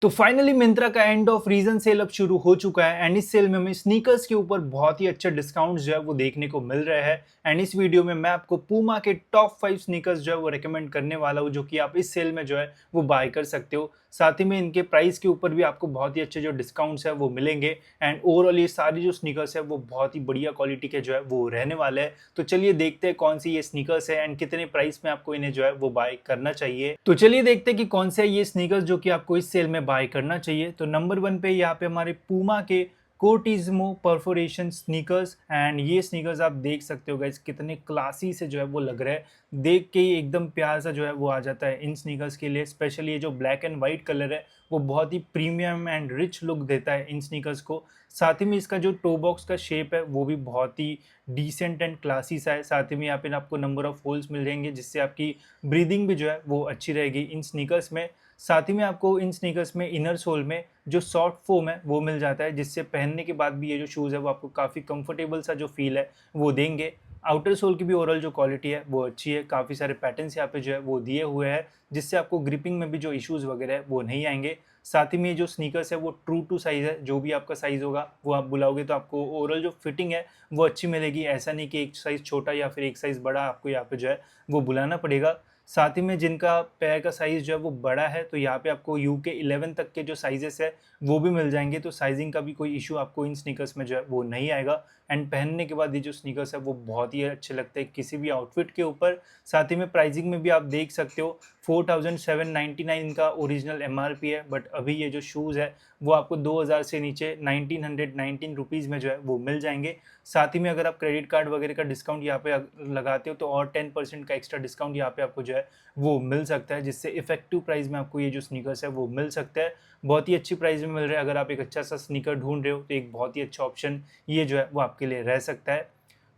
तो फाइनली मिंत्रा का end of reason cell अब शुरू हो चुका है एंड इस सेल में हमें स्नीकर्स के ऊपर बहुत ही अच्छे डिस्काउंट्स जो है वो देखने को मिल रहे हैं। एंड इस वीडियो में मैं आपको पूमा के टॉप 5 स्नीकर्स जो है वो रेकमेंड करने वाला हूँ, जो कि आप इस सेल में जो है वो बाय कर सकते हो। साथ ही में इनके प्राइस के ऊपर भी आपको बहुत ही अच्छे जो डिस्काउंट्स है वो मिलेंगे। एंड ओवरऑल ये सारी जो स्नीकर्स है वो बहुत ही बढ़िया क्वालिटी के जो है वो रहने वाले हैं। तो चलिए देखते हैं कौन सी ये स्नीकर्स है एंड कितने प्राइस में आपको इन्हें जो है वो बाय करना चाहिए। तो चलिए देखते हैं कि कौन से ये स्नीकर्स जो कि आपको इस सेल में बाय करना चाहिए। तो नंबर 1 पे यहाँ पे हमारे पूमा के कोटिज्मो परफोरेशन स्नीकर्स। एंड ये स्नीकर्स आप देख सकते हो गाइस कितने क्लासी से जो है वो लग रहे हैं, देख के ही एकदम प्यार सा जो है वो आ जाता है इन स्नीकर्स के लिए। स्पेशली ये जो ब्लैक एंड व्हाइट कलर है वो बहुत ही प्रीमियम एंड रिच लुक देता है इन स्नीकर्स को। साथ ही में इसका जो टो बॉक्स का शेप है वो भी बहुत ही डिसेंट एंड क्लासी सा है। साथ ही में यहाँ पे आपको नंबर ऑफ होल्स मिल जाएंगे जिससे आपकी ब्रीदिंग भी जो है वो अच्छी रहेगी इन स्नीकर्स में। साथ ही में आपको इन स्नीकर्स में इनर सोल में जो सॉफ्ट फोम है वो मिल जाता है, जिससे पहनने के बाद भी ये जो शूज़ है वो आपको काफ़ी कंफर्टेबल सा जो फील है वो देंगे। आउटर सोल की भी ओवरऑल जो क्वालिटी है वो अच्छी है, काफ़ी सारे पैटर्न्स यहाँ पे जो है वो दिए हुए हैं जिससे आपको ग्रिपिंग में भी जो इश्यूज़ वगैरह है वो नहीं आएंगे। साथ ही में ये जो स्नीकर्स है वो ट्रू टू साइज़ है, जो भी आपका साइज़ होगा वो आप बुलाओगे तो आपको ओवरऑल जो फिटिंग है वो अच्छी मिलेगी। ऐसा नहीं कि एक साइज़ छोटा या फिर एक साइज़ बड़ा आपको यहाँ पे जो है वो बुलाना पड़ेगा। साथ ही में जिनका पैर का साइज़ जो है वो बड़ा है तो यहाँ पे आपको यूके 11 तक के जो साइजेस है वो भी मिल जाएंगे, तो साइजिंग का भी कोई इशू आपको इन स्नीकर्स में जो है वो नहीं आएगा। एंड पहनने के बाद ये जो स्नीकर्स है वो बहुत ही अच्छे लगते हैं किसी भी आउटफिट के ऊपर। साथ ही में प्राइसिंग में भी आप देख सकते हो 4799 इनका ओरिजिनल एमआरपी है, बट अभी ये जो शूज़ है वो आपको 2000 से नीचे 1919 रुपीज़ में जो है वो मिल जाएंगे। साथ ही में अगर आप क्रेडिट कार्ड वगैरह का डिस्काउंट यहाँ पे लगाते हो तो और 10% का एक्स्ट्रा डिस्काउंट यहाँ पे आपको जो है वो मिल सकता है, जिससे इफेक्टिव प्राइस में आपको ये जो स्नीकर्स है वो मिल सकता है। बहुत ही अच्छी प्राइस में मिल रहा है। अगर आप एक अच्छा सा स्नीकर ढूंढ रहे हो तो एक बहुत ही अच्छा ऑप्शन ये जो है वो आपके लिए रह सकता है।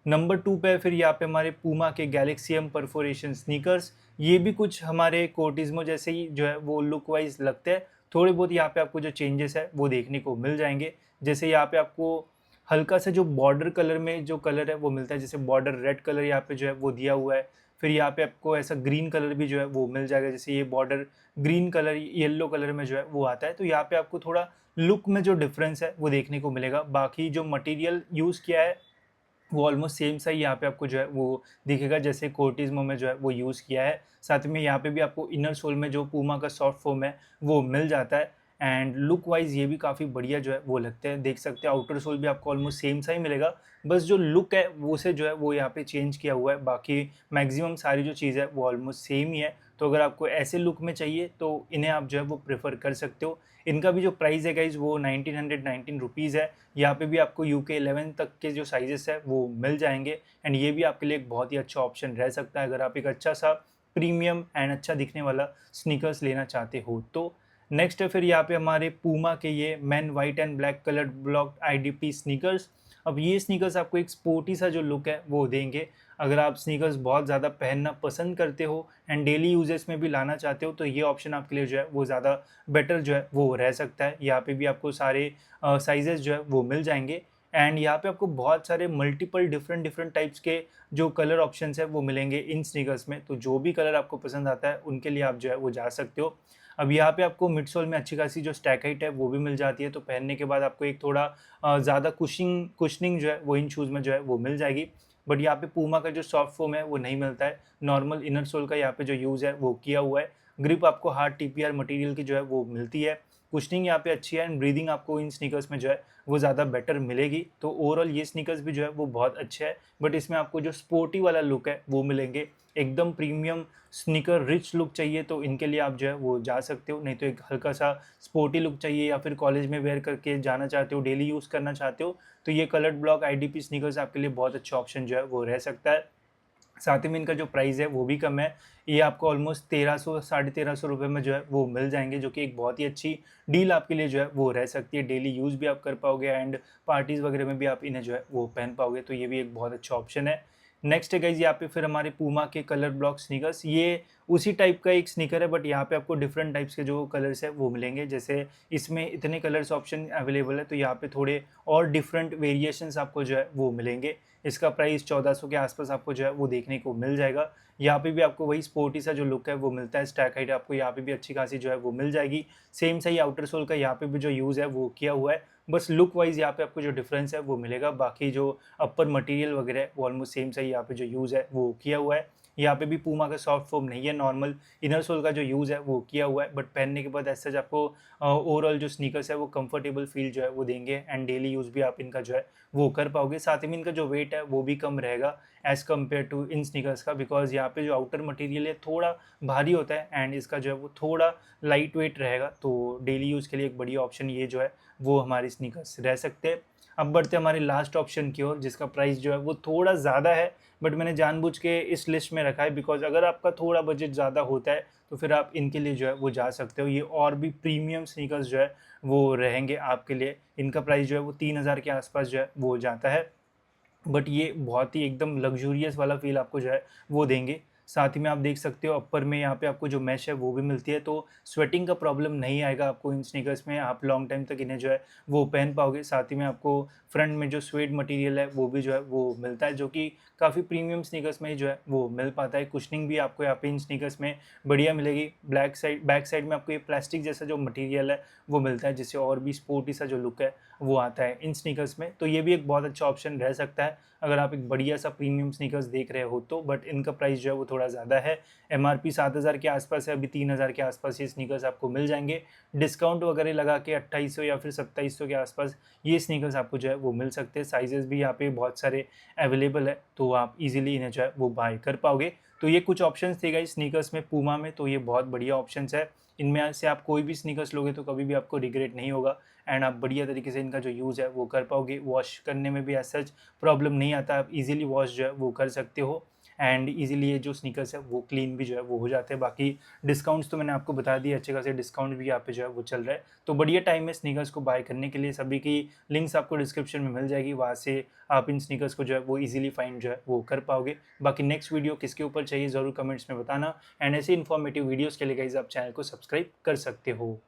नंबर 2 पे फिर यहाँ पे हमारे पूमा के गैलेक्सियम परफोरेशन स्नीकर्स। ये भी कुछ हमारे कोटिज्मो जैसे ही जो है वो लुक वाइज लगते हैं। थोड़े बहुत यहाँ पे आपको जो चेंजेस है वो देखने को मिल जाएंगे। जैसे यहाँ पे आपको हल्का सा जो बॉर्डर कलर में जो कलर है वो मिलता है, जैसे बॉर्डर रेड कलर यहाँ पे जो है वो दिया हुआ है। फिर यहाँ पे आपको ऐसा ग्रीन कलर भी जो है वो मिल जाएगा, जैसे ये border green colour yellow colour में जो है वो आता है। तो यहाँ पे आपको थोड़ा लुक में जो डिफरेंस है वो देखने को मिलेगा। बाकी जो मटेरियल यूज़ किया है वो ऑलमोस्ट सेम सा ही यहाँ पे आपको जो है वो दिखेगा जैसे कोटिज्मो में जो है वो यूज़ किया है। साथ में यहाँ पे भी आपको इनर सोल में जो पूमा का सॉफ्ट फोम है वो मिल जाता है। एंड लुक वाइज ये भी काफ़ी बढ़िया जो है वो लगते हैं, देख सकते हैं आउटर सोल भी आपको ऑलमोस्ट सेम सा ही मिलेगा। बस जो लुक है वो से जो है वो यहाँ पे चेंज किया हुआ है, बाकी मैक्सिमम सारी जो चीज़ है वो ऑलमोस्ट सेम ही है। तो अगर आपको ऐसे लुक में चाहिए तो इन्हें आप जो है वो प्रेफर कर सकते हो। इनका भी जो प्राइस है गाइज वो 1919 रुपीज़ है। यहाँ पे भी आपको यूके 11 तक के जो साइजेस है वो मिल जाएंगे। एंड ये भी आपके लिए एक बहुत ही अच्छा ऑप्शन रह सकता है अगर आप एक अच्छा सा प्रीमियम एंड अच्छा दिखने वाला स्नीकर्स लेना चाहते हो तो। नेक्स्ट है फिर यहाँ पे हमारे पूमा के ये man white and black colour block IDP sneakers. अब ये स्नीकर्स आपको एक स्पोर्टी सा जो लुक है वो देंगे। अगर आप स्नीकर्स बहुत ज़्यादा पहनना पसंद करते हो एंड डेली यूजेस में भी लाना चाहते हो तो ये ऑप्शन आपके लिए जो है वो ज़्यादा बेटर जो है वो रह सकता है। यहाँ पे भी आपको सारे साइजेस जो है वो मिल जाएंगे। एंड यहाँ पे आपको बहुत सारे मल्टीपल डिफरेंट डिफरेंट टाइप्स के जो कलर ऑप्शंस है वो मिलेंगे इन स्नीकर्स में। तो जो भी कलर आपको पसंद आता है उनके लिए आप जो है वो जा सकते हो। अब यहाँ पे आपको मिड सोल में अच्छी खासी जो स्टैक हाइट है वो भी मिल जाती है, तो पहनने के बाद आपको एक थोड़ा ज़्यादा कुशनिंग जो है वो इन शूज़ में जो है वो मिल जाएगी। बट यहाँ पे पूमा का जो सॉफ्ट फोम है वो नहीं मिलता है। नॉर्मल इनर सोल का यहाँ पे जो यूज़ है वो किया हुआ है। ग्रिप आपको हार्ड टीपीआर मटेरियल की जो है वो मिलती है। कुशनिंग यहाँ पे अच्छी है एंड ब्रीदिंग आपको इन स्नीकर्स में जो है वो ज़्यादा बेटर मिलेगी। तो ओवरऑल ये स्नीकर्स भी जो है वो बहुत अच्छे है, बट इसमें आपको जो स्पोर्टी वाला लुक है वो मिलेंगे। एकदम प्रीमियम स्नीकर रिच लुक चाहिए तो इनके लिए आप जो है वो जा सकते हो, नहीं तो एक हल्का सा स्पोर्टी लुक चाहिए या फिर कॉलेज में वेयर करके जाना चाहते हो, डेली यूज़ करना चाहते हो तो ये कलर्ड ब्लॉक आईडीपी स्नीकर्स आपके लिए बहुत अच्छा ऑप्शन जो है वो रह सकता है। साथ ही में इनका जो प्राइस है वो भी कम है। ये आपको ऑलमोस्ट 1300 साढ़े 1300 रुपये में जो है वो मिल जाएंगे, जो कि एक बहुत ही अच्छी डील आपके लिए जो है वो रह सकती है। डेली यूज़ भी आप कर पाओगे एंड पार्टीज़ वगैरह में भी आप इन्हें जो है वो पहन पाओगे, तो ये भी एक बहुत अच्छा ऑप्शन है। नेक्स्ट है गाइज यहाँ पे फिर हमारे पूमा के कलर ब्लॉक स्नीकर्स। ये उसी टाइप का एक स्नीकर है, बट यहाँ पे आपको डिफरेंट टाइप्स के जो कलर्स है वो मिलेंगे। जैसे इसमें इतने कलर्स ऑप्शन अवेलेबल है तो यहाँ पे थोड़े और डिफरेंट वेरिएशंस आपको जो है वो मिलेंगे। इसका प्राइस 1400 के आसपास आपको जो है वो देखने को मिल जाएगा। यहाँ पे भी आपको वही स्पोर्टी सा जो लुक है वो मिलता है, स्टैक हाइट आपको यहाँ पे भी अच्छी खासी जो है वो मिल जाएगी। सेम सही आउटर सोल का यहाँ पे भी जो यूज़ है वो किया हुआ है, बस लुक वाइज यहाँ पे आपको जो डिफरेंस है वो मिलेगा। बाकी जो अपर मटेरियल वगैरह है वो ऑलमोस्ट सेम सही यहाँ पे जो यूज़ है वो किया हुआ है। यहाँ पे भी पूमा का सॉफ्ट फोम नहीं है, नॉर्मल इनर सोल का जो यूज़ है वो किया हुआ है, बट पहनने के बाद ऐसा आपको ओवरऑल जो स्नीकर्स है वो कंफर्टेबल फील जो है वो देंगे एंड डेली यूज़ भी आप इनका जो है वो कर पाओगे। साथ ही में इनका जो वेट है वो भी कम रहेगा as compare to in sneakers का, बिकॉज यहाँ पे जो आउटर मटेरियल है थोड़ा भारी होता है एंड इसका जो है वो थोड़ा लाइट वेट रहेगा। तो डेली यूज़ के लिए एक बढ़िया ऑप्शन ये जो है वो हमारे स्नीकर्स रह सकते हैं। अब बढ़ते हैं हमारे लास्ट ऑप्शन की ओर, जिसका प्राइस जो है वो थोड़ा ज़्यादा है, बट मैंने जानबूझ के इस लिस्ट में रखा है बिकॉज अगर आपका थोड़ा बजट ज़्यादा होता है तो फिर आप इनके लिए जो है वो जा सकते हो। ये और भी प्रीमियम स्नीकर्स जो है वो रहेंगे आपके लिए। इनका प्राइस जो है वो 3000 के आसपास जो है वो जाता है, बट ये बहुत ही एकदम लग्जूरियस वाला फील आपको जो है वो देंगे। साथ ही में आप देख सकते हो अपर में यहाँ पे आपको जो मैश है वो भी मिलती है, तो स्वेटिंग का प्रॉब्लम नहीं आएगा आपको इन स्नीकर्स में, आप लॉन्ग टाइम तक इन्हें जो है वो पहन पाओगे। साथ ही में आपको फ्रंट में जो स्वेट मटेरियल है वो भी जो है वो मिलता है, जो कि काफ़ी प्रीमियम स्नीकर्स में ही जो है वो मिल पाता है। कुशनिंग भी आपको यहाँ पे इन स्नीकर्स में बढ़िया मिलेगी। बैक साइड में आपको ये प्लास्टिक जैसा जो मटेरियल है वो मिलता है, जिससे और भी स्पोर्टी सा जो लुक है वो आता है इन स्नीकर्स में। तो ये भी एक बहुत अच्छा ऑप्शन रह सकता है अगर आप एक बढ़िया सा प्रीमियम स्नीकर्स देख रहे हो तो, बट इनका प्राइस जो है वो थोड़ा ज़्यादा है। एमआरपी 7000 के आसपास है, अभी 3000 के आसपास ये स्नीकर्स आपको मिल जाएंगे। डिस्काउंट वगैरह लगा के 2800 या फिर 2700 के आसपास ये स्नीकर्स आपको जो है वो मिल सकते हैं। साइजेस भी यहाँ पे बहुत सारे अवेलेबल है, तो आप इजीली इन्हें जो है वो बाय कर पाओगे। तो ये कुछ ऑप्शंस थे गाइस स्नीकर्स में पूमा में, तो ये बहुत बढ़िया ऑप्शंस है। इनमें से आप कोई भी स्नीकर्स लोगे तो कभी भी आपको रिग्रेट नहीं होगा एंड आप बढ़िया तरीके से इनका जो यूज़ है वो कर पाओगे। वॉश करने में भी एज सच प्रॉब्लम नहीं आता, आप इजीली वॉश जो है वो कर सकते हो एंड इजीली ये जो स्नीकर्स है वो क्लीन भी जो है वो हो जाते हैं। बाकी डिस्काउंट्स तो मैंने आपको बता दिए, अच्छे खासे डिस्काउंट भी यहाँ पे जो है वो चल रहा है। तो बढ़िया टाइम है स्नीकर्स को बाय करने के लिए। सभी की लिंक्स आपको डिस्क्रिप्शन में मिल जाएगी, वहाँ से आप इन स्नीकर्स को जो है वो इजीली फाइंड जो है वो कर पाओगे। बाकी नेक्स्ट वीडियो किसके ऊपर चाहिए ज़रूर कमेंट्स में बताना एंड ऐसे इन्फॉर्मेटिव वीडियोज़ के लिए गाइस आप चैनल को सब्सक्राइब कर सकते हो।